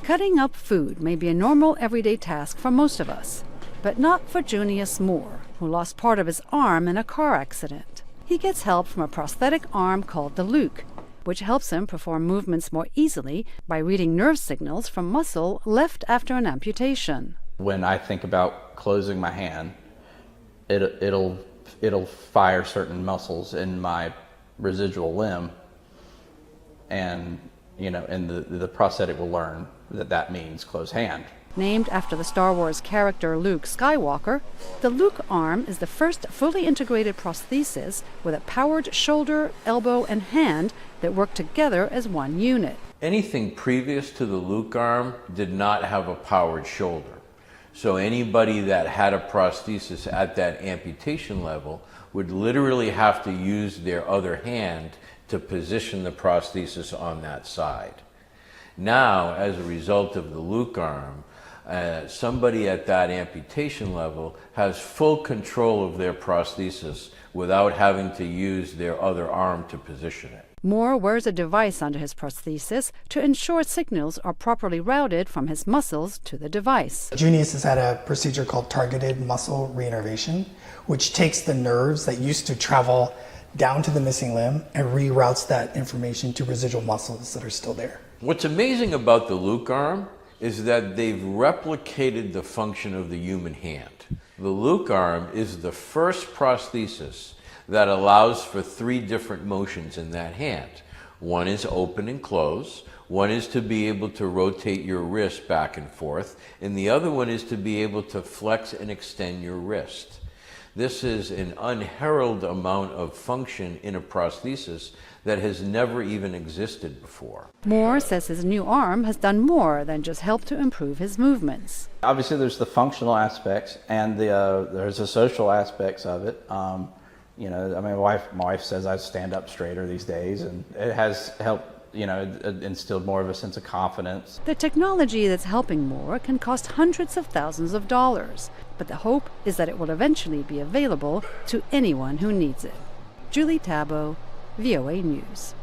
Cutting up food may be a normal everyday task for most of us, but not for Junius Moore, who lost part of his arm in a car accident. He gets help from a prosthetic arm called the Luke, which helps him perform movements more easily by reading nerve signals from muscle left after an amputation. When I think about closing my hand, it'll fire certain muscles in my residual limb, and the prosthetic will learn that means closed hand. Named after the Star Wars character Luke Skywalker, the Luke arm is the first fully integrated prosthesis with a powered shoulder, elbow, and hand that work together as one unit. Anything previous to the Luke arm did not have a powered shoulder. So anybody that had a prosthesis at that amputation level would literally have to use their other hand to position the prosthesis on that side. Now, as a result of the Luke arm, somebody at that amputation level has full control of their prosthesis without having to use their other arm to position it. Moore wears a device under his prosthesis to ensure signals are properly routed from his muscles to the device. Junius has had a procedure called targeted muscle reinnervation, which takes the nerves that used to travel down to the missing limb and reroutes that information to residual muscles that are still there. What's amazing about the Luke arm is that they've replicated the function of the human hand. The Luke arm is the first prosthesis that allows for 3 different motions in that hand. One is open and close, one is to be able to rotate your wrist back and forth, and the other one is to be able to flex and extend your wrist. This is an unheralded amount of function in a prosthesis that has never even existed before. Moore says his new arm has done more than just help to improve his movements. Obviously there's the functional aspects and there's the social aspects of it. My wife says I stand up straighter these days, and it has helped, instilled more of a sense of confidence. The technology that's helping Moore can cost hundreds of thousands of dollars, but the hope is that it will eventually be available to anyone who needs it. Julie Taboh, VOA News.